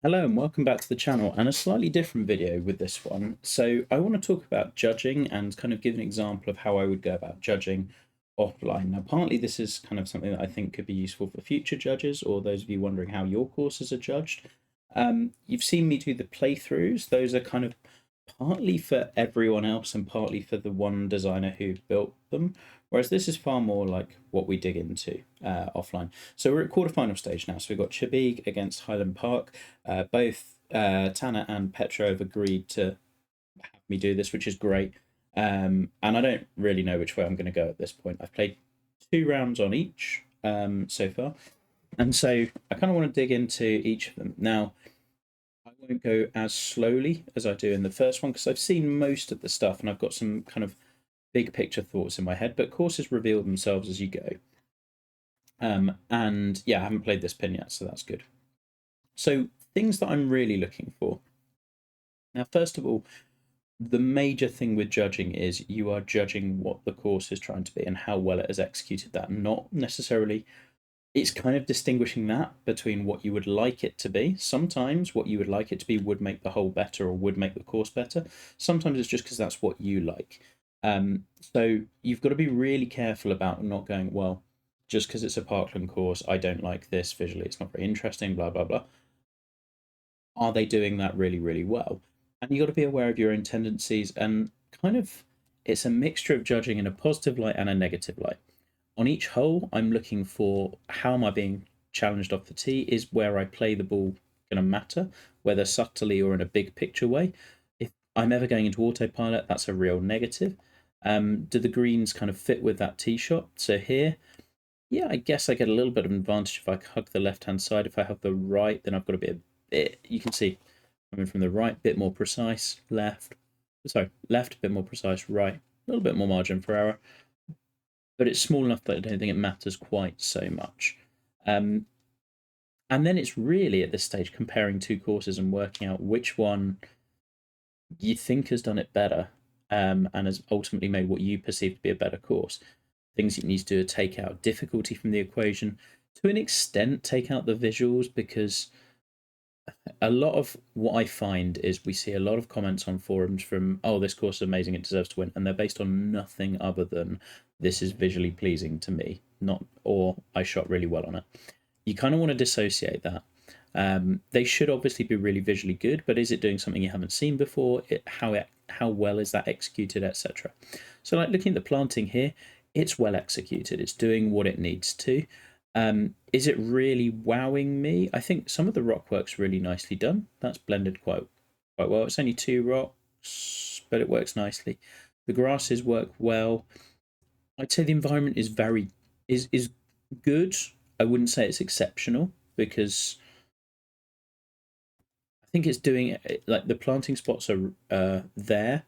Hello and welcome back to the channel and a slightly different video with this one. So I want to talk about judging and kind of give an example of how I would go about judging offline. Now, partly this is kind of something that I think could be useful for future judges or those of you wondering how your courses are judged. You've seen me do the playthroughs. Those are kind of partly for everyone else and partly for the one designer who built them. Whereas this is far more like what we dig into offline. So we're at quarterfinal stage now. So we've got Chebeague against Highland Park. Both Tanner and Petra have agreed to have me do this, which is great. And I don't really know which way I'm going to go at this point. I've played 2 rounds on each so far. And so I kind of want to dig into each of them. Now, I won't go as slowly as I do in the first one because I've seen most of the stuff and I've got some kind of big picture thoughts in my head, but courses reveal themselves as you go. And yeah, I haven't played this pin yet, so that's good. So things that I'm really looking for. Now, first of all, the major thing with judging is you are judging what the course is trying to be and how well it has executed that, not necessarily. It's kind of distinguishing that between what you would like it to be. Sometimes what you would like it to be would make the whole better or would make the course better. Sometimes it's just because that's what you like. So you've got to be really careful about not going, well, just because it's a Parkland course, I don't like this visually, it's not very interesting, blah, blah, blah. Are they doing that really, really well? And you've got to be aware of your own tendencies and kind of it's a mixture of judging in a positive light and a negative light. On each hole, I'm looking for how am I being challenged off the tee? Is where I play the ball going to matter, whether subtly or in a big picture way? If I'm ever going into autopilot, that's a real negative. Do the greens kind of fit with that tee shot? So here, yeah, I guess I get a little bit of advantage if I hug the left-hand side. If I have the right, then I've got to be a bit, you can see, coming from the right, bit more precise, left, a bit more precise, right, a little bit more margin for error, but it's small enough that I don't think it matters quite so much. And then it's really at this stage comparing two courses and working out which one you think has done it better and has ultimately made what you perceive to be a better course. Things you need to do are take out difficulty from the equation, to an extent, take out the visuals, because a lot of what I find is we see a lot of comments on forums from, oh, this course is amazing, it deserves to win, and they're based on nothing other than this is visually pleasing to me, not or I shot really well on it. You kind of want to dissociate that. They should obviously be really visually good, but is it doing something you haven't seen before? How well is that executed, etc. So, like looking at the planting here, it's well executed. It's doing what it needs to. Is it really wowing me? I think some of the rock work's really nicely done. That's blended quite well. It's only 2 rocks, but it works nicely. The grasses work well. I'd say the environment is good. I wouldn't say it's exceptional because I think it's doing it like the planting spots are there,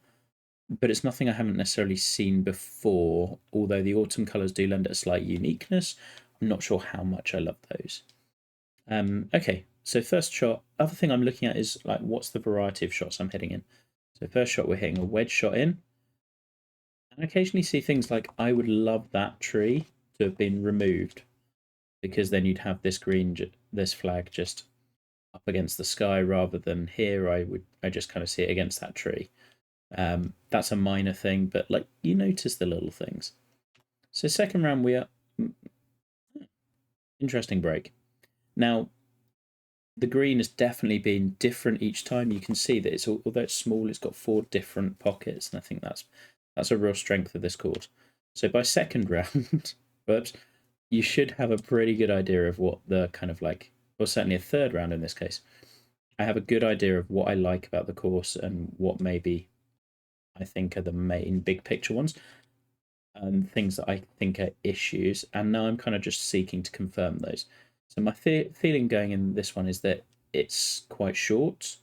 but it's nothing I haven't necessarily seen before. Although the autumn colours do lend it a slight uniqueness, I'm not sure how much I love those. Okay, so first shot. Other thing I'm looking at is like what's the variety of shots I'm hitting in. So first shot we're hitting a wedge shot in, and I occasionally see things like I would love that tree to have been removed because then you'd have this flag just up against the sky rather than here. I just kind of see it against that tree. That's a minor thing, but like you notice the little things. So second round we are interesting break. Now the green has definitely been different each time. You can see that it's although it's small, it's got 4 different pockets, and I think that's a real strength of this course. So by second round, whoops, you should have a pretty good idea of what the kind of like, or certainly a third round in this case. I have a good idea of what I like about the course and what maybe I think are the main big picture ones and things that I think are issues. And now I'm kind of just seeking to confirm those. So my feeling going in this one is that it's quite short.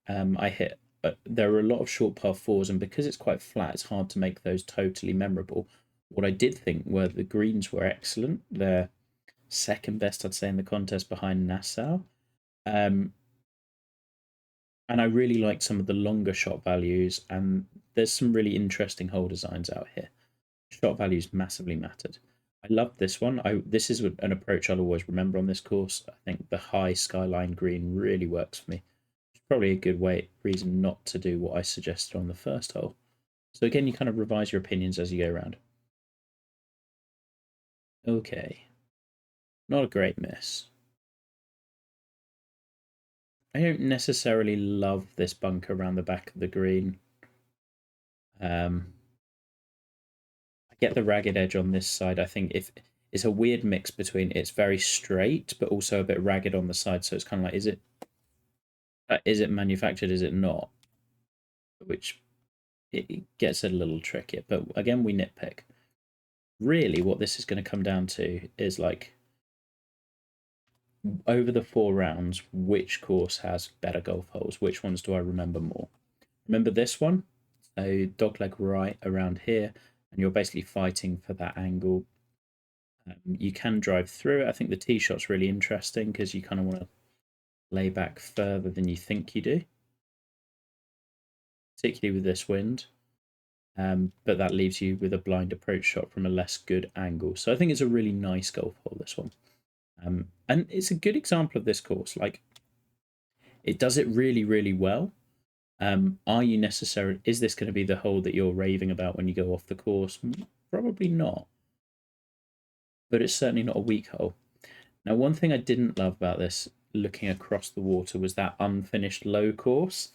I hit. There are a lot of short par fours, and because it's quite flat, it's hard to make those totally memorable. What I did think were the greens were excellent. They're second best, I'd say, in the contest behind Nassau. And I really liked some of the longer shot values, and there's some really interesting hole designs out here. Shot values massively mattered. I love this one. This is an approach I'll always remember on this course. I think the high skyline green really works for me. It's probably a good reason not to do what I suggested on the first hole. So again, you kind of revise your opinions as you go around. Okay, not a great miss. I don't necessarily love this bunker around the back of the green. I get the ragged edge on this side. I think if it's a weird mix between it's very straight but also a bit ragged on the side, so it's kind of like is it manufactured? Is it not? Which it gets a little tricky. But again, we nitpick. Really, what this is going to come down to is like over the 4 rounds, which course has better golf holes? Which ones do I remember more? Remember this one? So dogleg right around here, and you're basically fighting for that angle. You can drive through it. I think the tee shot's really interesting because you kind of want to lay back further than you think you do, particularly with this wind. But that leaves you with a blind approach shot from a less good angle. So I think it's a really nice golf hole, this one. And it's a good example of this course. Like, it does it really, really well. Are you necessarily, is this going to be the hole that you're raving about when you go off the course? Probably not. But it's certainly not a weak hole. Now, one thing I didn't love about this, looking across the water, was that unfinished low course.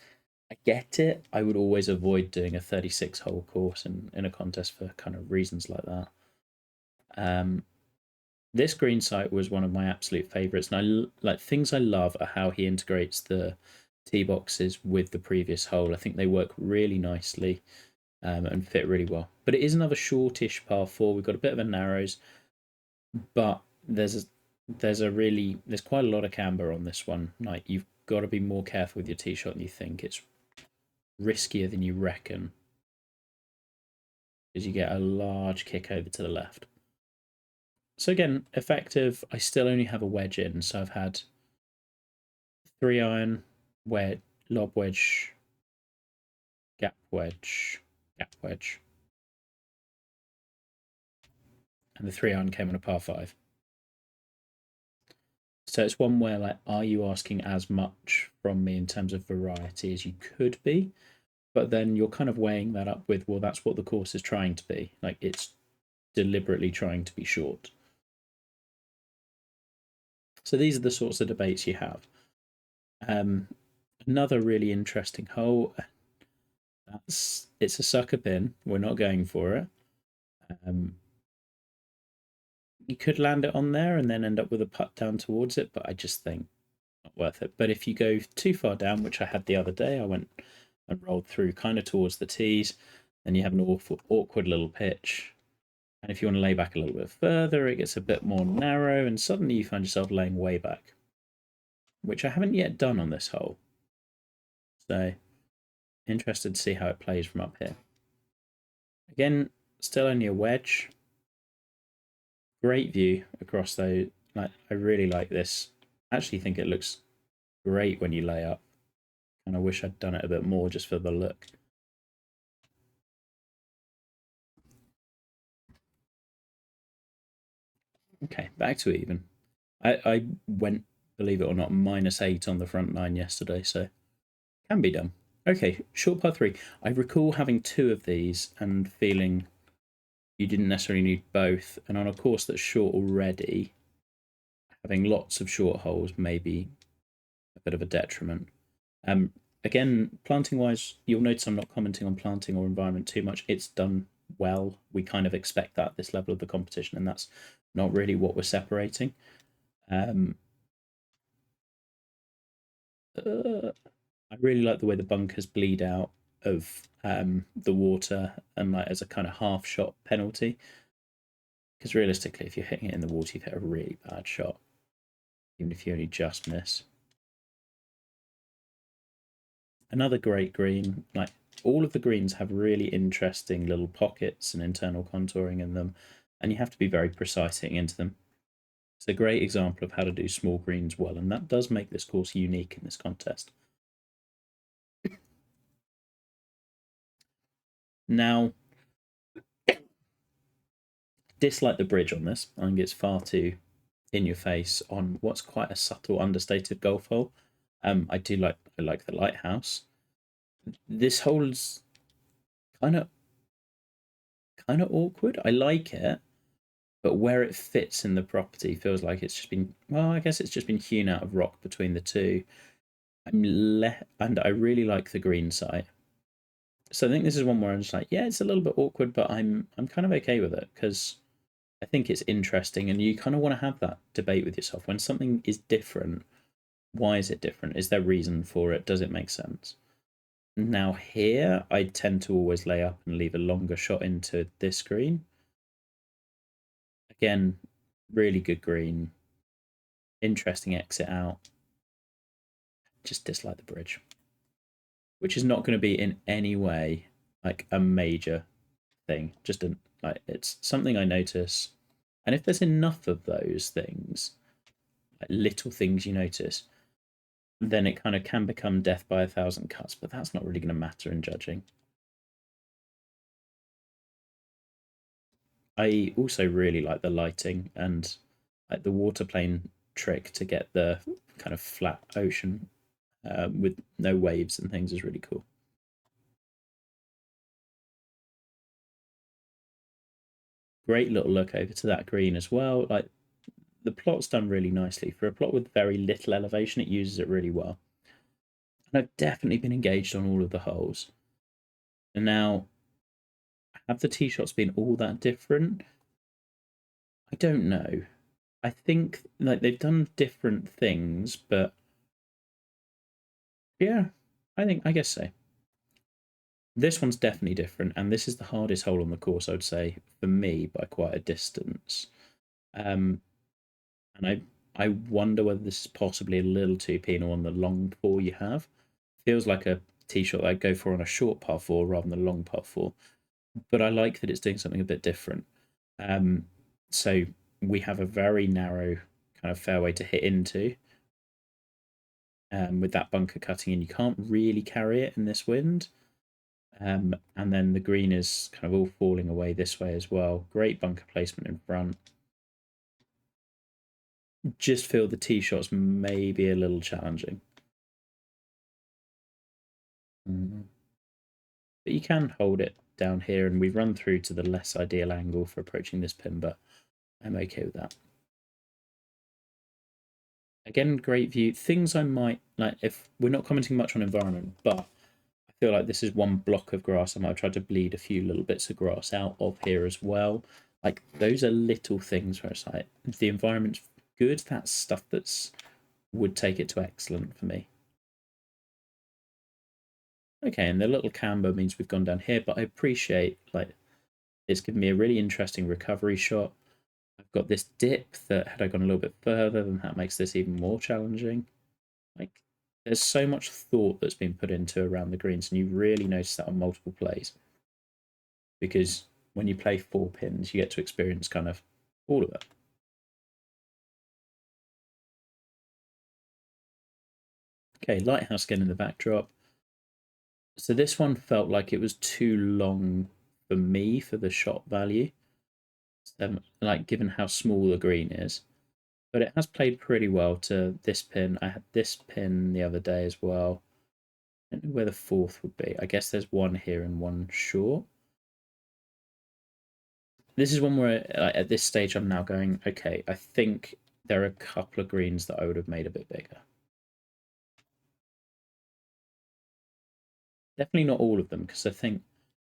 I get it. I would always avoid doing a 36 hole course in a contest for kind of reasons like that. This green site was one of my absolute favorites, and I like things I love are how he integrates the tee boxes with the previous hole. I think they work really nicely and fit really well. But it is another shortish par four. We've got a bit of a narrows, but there's quite a lot of camber on this one. Like, you've got to be more careful with your tee shot than you think. It's riskier than you reckon because you get a large kick over to the left. So again, effective. I still only have a wedge in, so I've had 3-iron, wedge, lob wedge, gap wedge, gap wedge, and the 3-iron came on a par 5. So it's one where, like, are you asking as much from me in terms of variety as you could be? But then you're kind of weighing that up with, well, that's what the course is trying to be. Like, it's deliberately trying to be short. So these are the sorts of debates you have. Another really interesting hole. It's a sucker pin. We're not going for it. You could land it on there and then end up with a putt down towards it, but I just think not worth it. But if you go too far down, which I had the other day, I went and rolled through kind of towards the tees, then you have an awkward little pitch. And if you want to lay back a little bit further, it gets a bit more narrow, and suddenly you find yourself laying way back, which I haven't yet done on this hole. So, interested to see how it plays from up here. Again, still only a wedge. Great view across those. Like, I really like this. I actually think it looks great when you lay up. And I wish I'd done it a bit more just for the look. Okay, back to even. I went, believe it or not, -8 on the front nine yesterday, so can be done. Okay, short par 3. I recall having 2 of these and feeling you didn't necessarily need both. And on a course that's short already, having lots of short holes may be a bit of a detriment. Again, planting wise, you'll notice I'm not commenting on planting or environment too much. It's done well. We kind of expect that at this level of the competition, and that's not really what we're separating. I really like the way the bunkers bleed out of the water and like as a kind of half shot penalty. Because realistically, if you're hitting it in the water, you've hit a really bad shot, even if you only just miss. Another great green. Like, all of the greens have really interesting little pockets and internal contouring in them, and you have to be very precise hitting into them. It's a great example of how to do small greens well, and that does make this course unique in this contest. Now, dislike the bridge on this. I think it's far too in your face on what's quite a subtle, understated golf hole. I like the lighthouse. This hole's kind of awkward. I like it, but where it fits in the property feels like it's just been, well, I guess it's just been hewn out of rock between the two. And I really like the green site. So I think this is one where I'm just like, yeah, it's a little bit awkward, but I'm kind of okay with it because I think it's interesting, and you kind of want to have that debate with yourself when something is different. Why is it different? Is there reason for it? Does it make sense? Now here, I tend to always lay up and leave a longer shot into this green. Again, really good green, interesting exit out. Just dislike the bridge, which is not going to be in any way like a major thing. Just like it's something I notice, and if there's enough of those things, like little things you notice, then it kind of can become death by 1,000 cuts. But that's not really going to matter in judging. I also really like the lighting and like the water plane trick to get the kind of flat ocean with no waves and things is really cool. Great little look over to that green as well. Like the plot's done really nicely. For a plot with very little elevation, it uses it really well. And I've definitely been engaged on all of the holes. And now, have the tee shots been all that different? I don't know. I think like they've done different things, but yeah, I guess so. This one's definitely different, and this is the hardest hole on the course, I would say, for me by quite a distance. And I wonder whether this is possibly a little too penal on the long four you have. Feels like a tee shot I'd go for on a short par four rather than a long par four. But I like that it's doing something a bit different. So we have a very narrow kind of fairway to hit into with that bunker cutting in. You can't really carry it in this wind. And then the green is kind of all falling away this way as well. Great bunker placement in front. Just feel the tee shots may be a little challenging. But you can hold it down here, and we've run through to the less ideal angle for approaching this pin, but I'm okay with that. Again, great view. Things I might, like, if we're not commenting much on environment, but I feel like this is one block of grass I might try to bleed a few little bits of grass out of here as well. Like, those are little things where it's like, the environment's good, that's stuff that's would take it to excellent for me. Okay, and the little camber means we've gone down here, but I appreciate, like, it's given me a really interesting recovery shot. I've got this dip that, had I gone a little bit further, then that makes this even more challenging. Like, there's so much thought that's been put into around the greens, and you really notice that on multiple plays. Because when you play 4 pins, you get to experience kind of all of it. Okay, lighthouse again in the backdrop. So this one felt like it was too long for me for the shot value. Like, given how small the green is. But it has played pretty well to this pin. I had this pin the other day as well. I don't know where the fourth would be. I guess there's one here and one short. This is one where at this stage I'm now going, okay, I think there are a couple of greens that I would have made a bit bigger. Definitely not all of them, because I think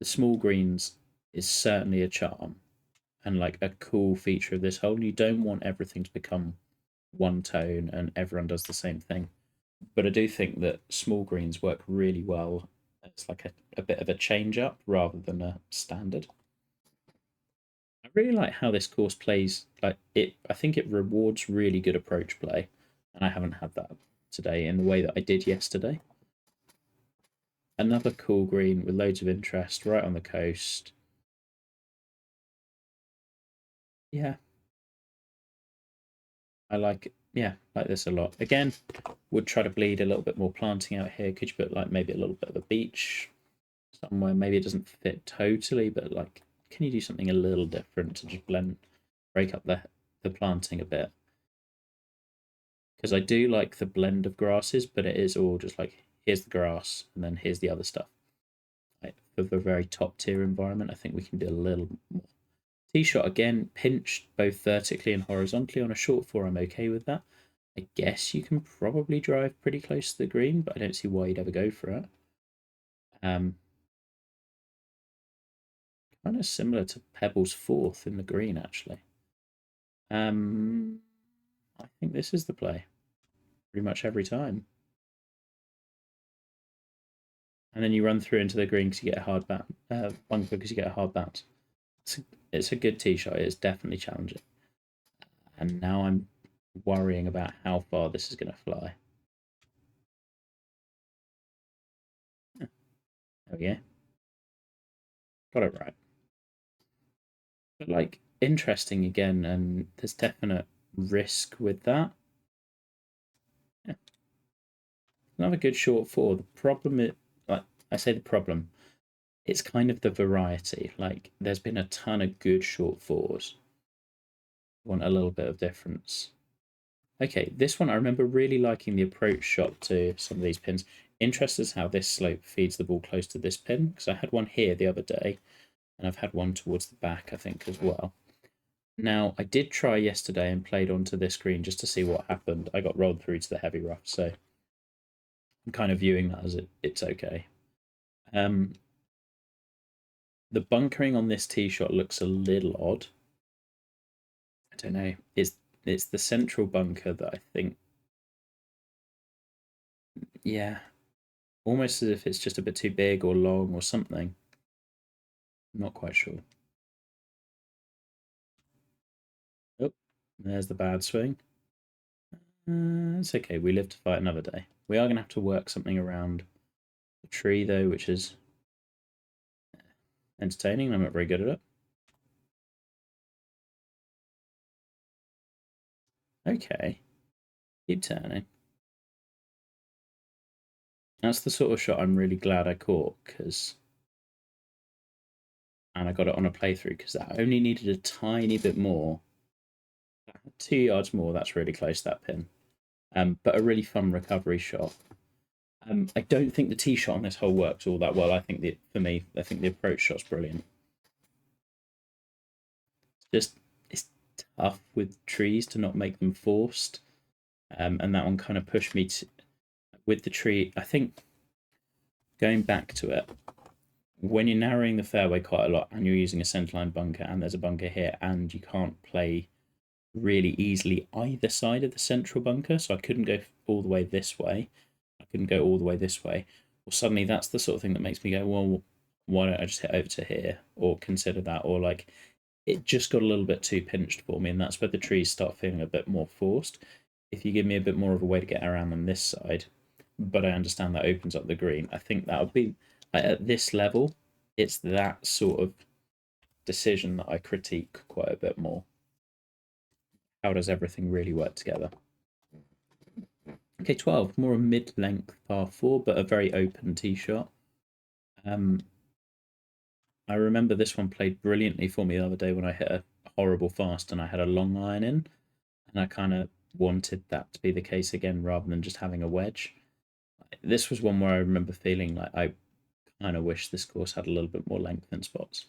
the small greens is certainly a charm and like a cool feature of this hole. You don't want everything to become one tone and everyone does the same thing. But I do think that small greens work really well. It's like a bit of a change up rather than a standard. I really like how this course plays. Like it, I think it rewards really good approach play, and I haven't had that today in the way that I did yesterday. Another cool green with loads of interest right on the coast. Yeah, I like like this a lot. Again, would try to bleed a little bit more planting out here. Could you put like maybe a little bit of a beach somewhere? Maybe it doesn't fit totally, but like can you do something a little different to just break up the planting a bit? Because I do like the blend of grasses, but it is all just like, here's the grass and then here's the other stuff. Like, for the very top tier environment, I think we can do a little more. Tee shot again, pinched both vertically and horizontally on a short four. I'm okay with that. I guess you can probably drive pretty close to the green, but I don't see why you'd ever go for it. Kind of similar to Pebble's fourth in the green, actually. I think this is the play pretty much every time. And then you run through into the green because you get a hard bunker because you get a hard bounce. It's a good tee shot. It's definitely challenging. And now I'm worrying about how far this is going to fly. There we go. Got it right. But like, interesting again, and there's definite risk with that. Yeah. Another good short four. The problem is, like I say, the problem, it's kind of the variety. Like, there's been a ton of good short fours. Want a little bit of difference. Okay, this one I remember really liking the approach shot to some of these pins. Interested as how this slope feeds the ball close to this pin, because I had one here the other day, and I've had one towards the back, I think, as well. Now, I did try yesterday and played onto this green just to see what happened. I got rolled through to the heavy rough, so I'm kind of viewing that as it's okay. The bunkering on this tee shot looks a little odd. I don't know. It's the central bunker that I think, yeah, almost as if it's just a bit too big or long or something. I'm not quite sure. Oh, there's the bad swing. It's okay. We live to fight another day. We are going to have to work something around the tree, though, which is entertaining. I'm not very good at it. Okay. Keep turning. That's the sort of shot I'm really glad I caught, and I got it on a playthrough, because that only needed a tiny bit more. 2 yards more, that's really close to that pin. But a really fun recovery shot. I don't think the tee shot on this hole works all that well. I think for me, I think the approach shot's brilliant. It's tough with trees to not make them forced. And that one kind of pushed me to, with the tree. I think going back to it, when you're narrowing the fairway quite a lot and you're using a centerline bunker and there's a bunker here and you can't play really easily either side of the central bunker, so I couldn't go all the way this way, I couldn't go all the way this way, well, suddenly that's the sort of thing that makes me go, well, why don't I just hit over to here, or consider that, or like, it just got a little bit too pinched for me, and that's where the trees start feeling a bit more forced. If you give me a bit more of a way to get around on this side, but I understand that opens up the green, I think that would be, at this level, it's that sort of decision that I critique quite a bit more. How does everything really work together? Okay, 12, more a mid-length par 4, but a very open tee shot. I remember this one played brilliantly for me the other day when I hit a horrible fast and I had a long iron in, and I kind of wanted that to be the case again rather than just having a wedge. This was one where I remember feeling like I kind of wish this course had a little bit more length in spots.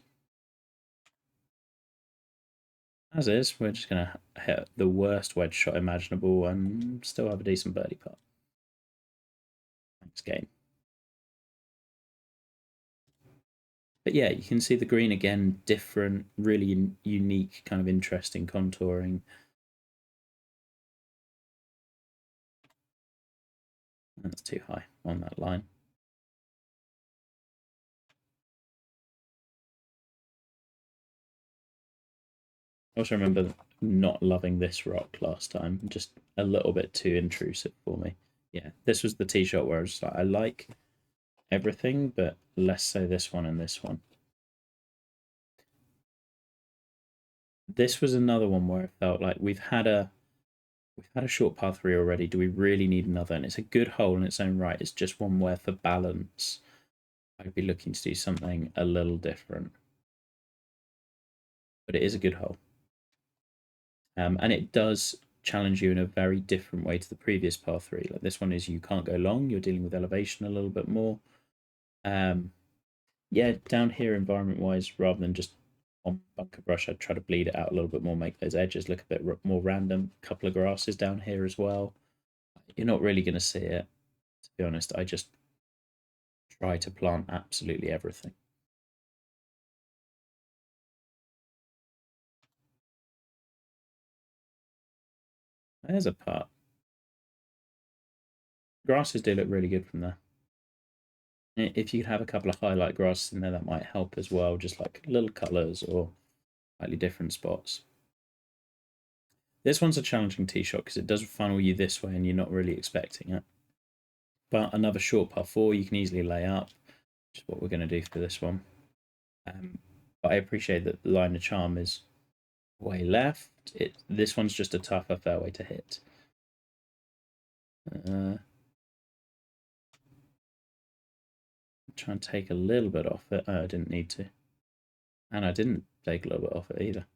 As is, we're just going to hit the worst wedge shot imaginable and still have a decent birdie putt. Thanks, game. But yeah, you can see the green again, different, really unique, kind of interesting contouring. That's too high on that line. I also remember not loving this rock last time, just a little bit too intrusive for me. Yeah, this was the tee shot where I was like, I like everything, but less so this one and this one. This was another one where I felt like we've had a short par 3 already. Do we really need another? And it's a good hole in its own right. It's just one where, for balance, I'd be looking to do something a little different. but it is a good hole. And it does challenge you in a very different way to the previous par three. Like this one is you can't go long, you're dealing with elevation a little bit more. Yeah, down here environment wise, rather than just on bunker brush, I'd try to bleed it out a little bit more, make those edges look a bit more random. A couple of grasses down here as well. You're not really going to see it, to be honest. I just try to plant absolutely everything. There's a part. Grasses do look really good from there. If you have a couple of highlight grasses in there, that might help as well, just like little colours or slightly different spots. This one's a challenging tee shot because it does funnel you this way and you're not really expecting it. But another short par four you can easily lay up, which is what we're going to do for this one. But I appreciate that the line of charm is way left. This one's just a tougher fairway to hit. Try and take a little bit off it. Oh, I didn't need to. And I didn't take a little bit off it either.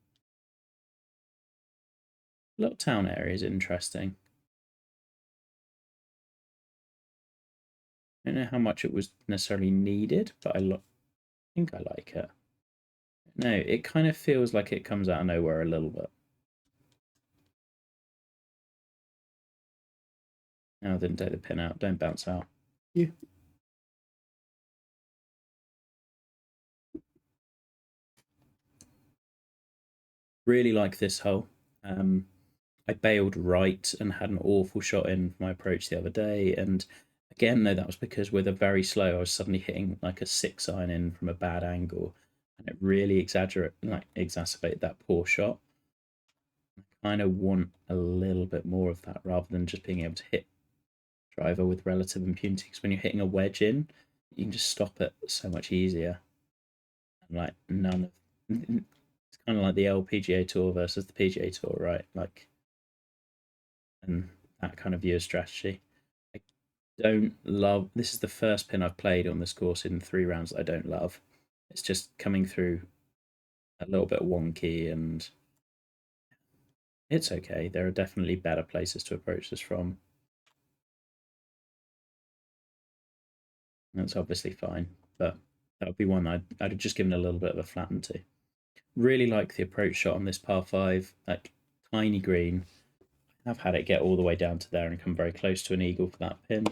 Little town area is interesting. I don't know how much it was necessarily needed, but I think I like it. No, it kind of feels like it comes out of nowhere a little bit. No, I didn't take the pin out. Don't bounce out. Yeah. Really like this hole. I bailed right and had an awful shot in for my approach the other day. And again, though, that was because with a very slow, I was suddenly hitting like a 6-iron in from a bad angle. And it really exacerbated that poor shot. I kind of want a little bit more of that rather than just being able to hit driver with relative impunity. Because when you're hitting a wedge in, you can just stop it so much easier. And like none of it's kind of like the LPGA Tour versus the PGA Tour, right? Like, and that kind of view of strategy. I don't love. This is the first pin I've played on this course in 3 rounds that I don't love. It's just coming through a little bit wonky, and it's okay. There are definitely better places to approach this from. That's obviously fine, but that would be one I'd have just given a little bit of a flatten to. Really like the approach shot on this par 5, like tiny green. I've had it get all the way down to there and come very close to an eagle for that pin.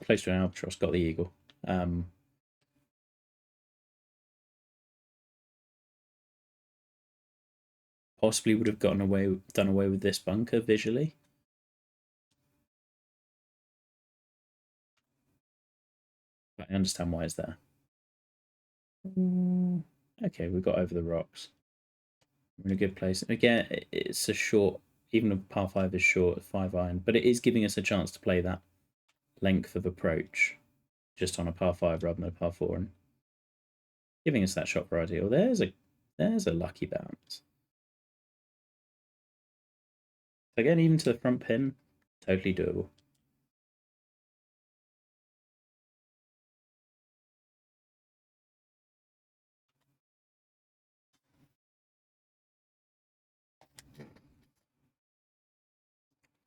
Close to an albatross, got the eagle. Possibly would have done away with this bunker visually. But I understand why it's there. Okay, we got over the rocks. We're in a good place. Again, it's a short, even a par 5 is short, 5-iron, but it is giving us a chance to play that length of approach just on a par 5 rather than a par 4, and giving us that shot variety. Oh, there's a lucky bounce. Again, even to the front pin, totally doable.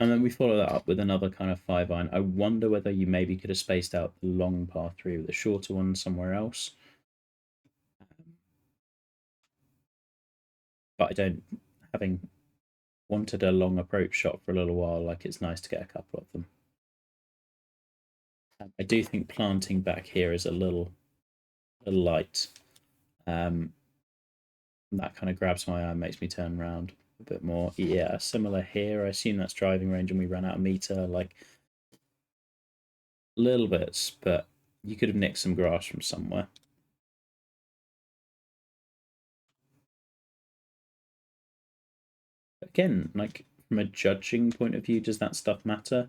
And then we follow that up with another kind of 5-iron. I wonder whether you maybe could have spaced out the long par 3 with a shorter one somewhere else. But I don't, having wanted a long approach shot for a little while, like it's nice to get a couple of them. I do think planting back here is a little light. That kind of grabs my eye and makes me turn around a bit more. Yeah, similar here. I assume that's driving range and we ran out of meter, like little bits, but you could have nicked some grass from somewhere. Again, like from a judging point of view, does that stuff matter?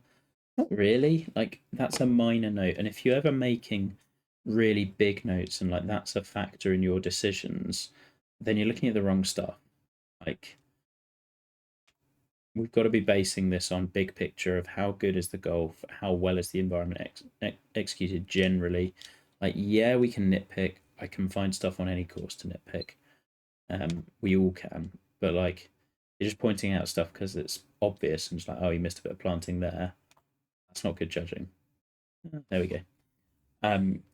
Not really. Like that's a minor note, and if you're ever making really big notes and like that's a factor in your decisions, then you're looking at the wrong stuff. Like we've got to be basing this on big picture of how good is the golf, how well is the environment executed generally. Like yeah, we can nitpick. I can find stuff on any course to nitpick, We all can, but like you're just pointing out stuff because it's obvious and just like, oh, you missed a bit of planting there. That's not good judging. There we go.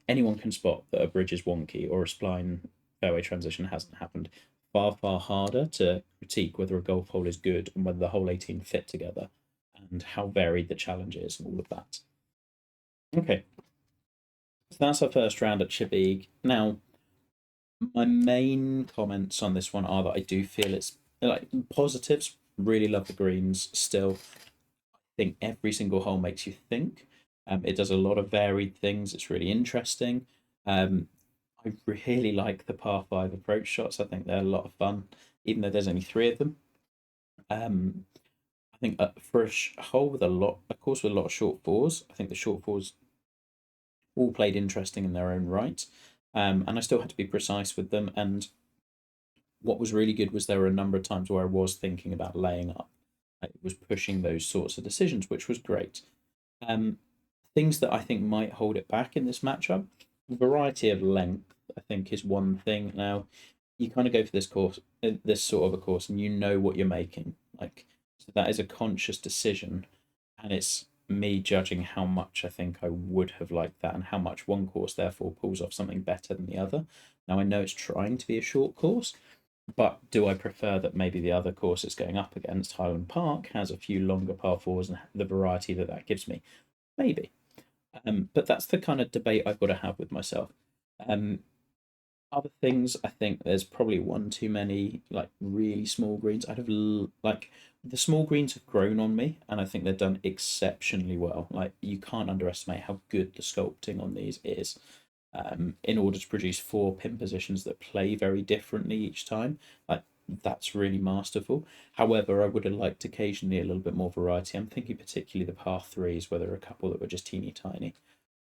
Anyone can spot that a bridge is wonky or a spline fairway transition hasn't happened. Far, far harder to critique whether a golf hole is good and whether the whole 18 fit together and how varied the challenge is and all of that. Okay, so that's our first round at Chebeague. Now, my main comments on this one are that I do feel it's like positives. Really love the greens still. I think every single hole makes you think. It does a lot of varied things. It's really interesting. Um, I really like the par five approach shots. I think they're a lot of fun, even though there's only three of them. Um, I think for a hole with a lot, of course, with a lot of short fours, I think the short fours all played interesting in their own right. And I still had to be precise with them. And what was really good was there were a number of times where I was thinking about laying up. It was pushing those sorts of decisions, which was great. Um, Things that I think might hold it back in this matchup, variety of length, I think, is one thing. Now, you kind of go for this course, this sort of a course, and you know what you're making. Like, so that is a conscious decision, and it's me judging how much I think I would have liked that, and how much one course therefore pulls off something better than the other. Now, I know it's trying to be a short course, but do I prefer that maybe the other course it's going up against, Highland Park, has a few longer par fours and the variety that that gives me? Maybe. But that's the kind of debate I've got to have with myself. Um, Other things, I think there's probably one too many like really small greens. Like the small greens have grown on me, and I think they've done exceptionally well. Like you can't underestimate how good the sculpting on these is. In order to produce four pin positions that play very differently each time, like that's really masterful. However, I would have liked occasionally a little bit more variety. I'm thinking particularly the par threes, where there are a couple that were just teeny tiny.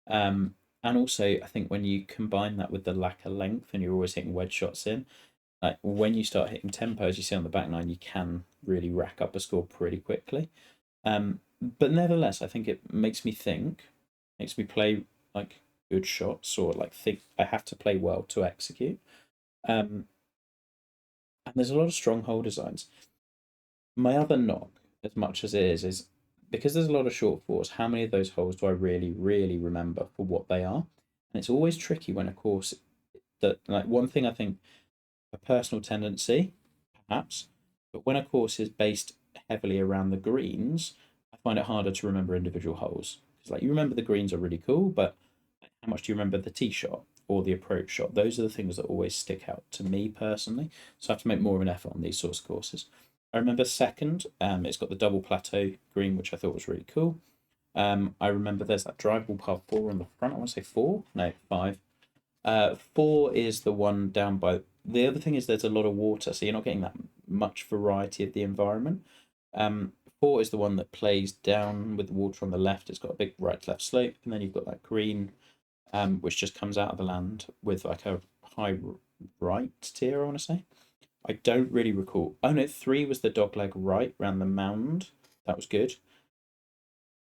Um, and also, I think when you combine that with the lack of length and you're always hitting wedge shots in, like when you start hitting tempos, you see on the back nine, you can really rack up a score pretty quickly. But nevertheless, I think it makes me think, makes me play like good shots or like think I have to play well to execute. Um, and there's a lot of stronghold designs. My other knock, as much as it is because there's a lot of short fours, how many of those holes do I really, really remember for what they are? And it's always tricky when a course that, like, one thing I think a personal tendency, perhaps, but when a course is based heavily around the greens, I find it harder to remember individual holes. Because, like, you remember the greens are really cool, but how much do you remember the tee shot or the approach shot? Those are the things that always stick out to me personally. So I have to make more of an effort on these sorts of courses. I remember second, it's got the double plateau green, which I thought was really cool. I remember there's that drivable par four on the front. I want to say four, no, five. Four is the one down by. The other thing is there's a lot of water, so you're not getting that much variety of the environment. Four is the one that plays down with the water on the left. It's got a big right to left slope, and then you've got that green, which just comes out of the land with like a high right tier, I want to say. I don't really recall. Oh no, three was the dogleg right around the mound. That was good.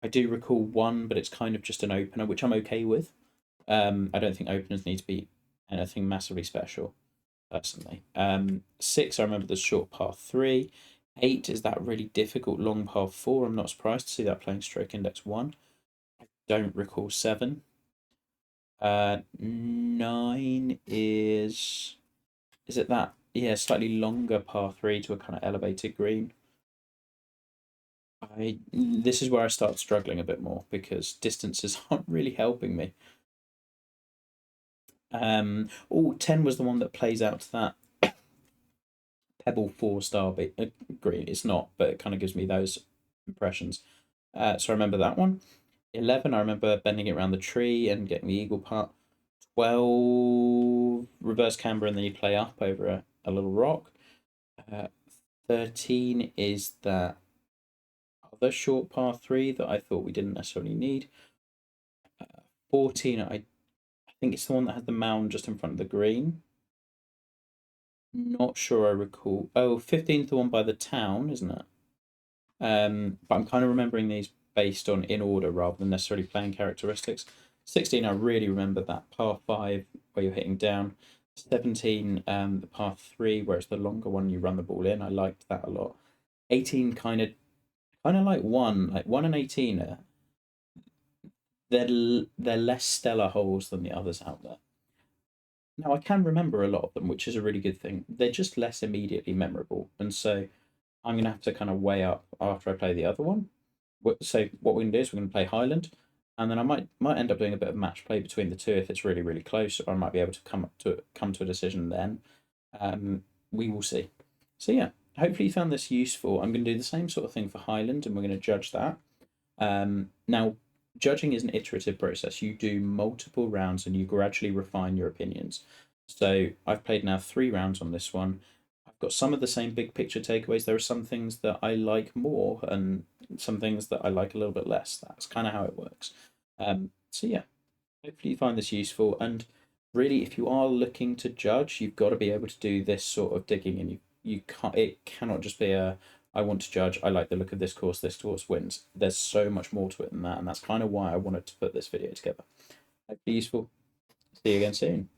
I do recall one, but it's kind of just an opener, which I'm okay with. I don't think openers need to be anything massively special, personally. Six, I remember the short par three. Eight is that really difficult long par four. I'm not surprised to see that playing stroke index one. I don't recall seven. Nine is it that, yeah, slightly longer par three to a kind of elevated green. This is where I start struggling a bit more because distances aren't really helping me. 10 was the one that plays out to that Pebble four star green. It's not, but it kind of gives me those impressions. So I remember that one. 11, I remember bending it around the tree and getting the eagle putt. 12, reverse camber, and then you play up over a little rock. 13 is that other short par three that I thought we didn't necessarily need. 14, I think it's the one that had the mound just in front of the green. Not sure I recall. Oh, 15th, the one by the town, isn't it? But I'm kind of remembering these based on in order rather than necessarily playing characteristics. 16, I really remember that par five where you're hitting down. 17, the par 3, whereas the longer one you run the ball in. I liked that a lot. 18 kind of like one and 18 are they're less stellar holes than the others out there. Now I can remember a lot of them, which is a really good thing. They're just less immediately memorable, and so I'm gonna have to kind of weigh up after I play the other one. So what we're gonna do is we're gonna play Highland, and then I might end up doing a bit of match play between the two if it's really really close, or I might be able to come to a decision then. We will see. So yeah, hopefully you found this useful. I'm going to do the same sort of thing for Highland, and we're going to judge that. Now, judging is an iterative process. You do multiple rounds, and you gradually refine your opinions. So I've played now 3 rounds on this one. I've got some of the same big picture takeaways. There are some things that I like more, and some things that I like a little bit less. That's kind of how it works. So yeah, hopefully you find this useful. And really, if you are looking to judge, you've got to be able to do this sort of digging, and you can't. It cannot just be a I want to judge. I like the look of this course. This course wins. There's so much more to it than that, and that's kind of why I wanted to put this video together. Hopefully useful. See you again soon.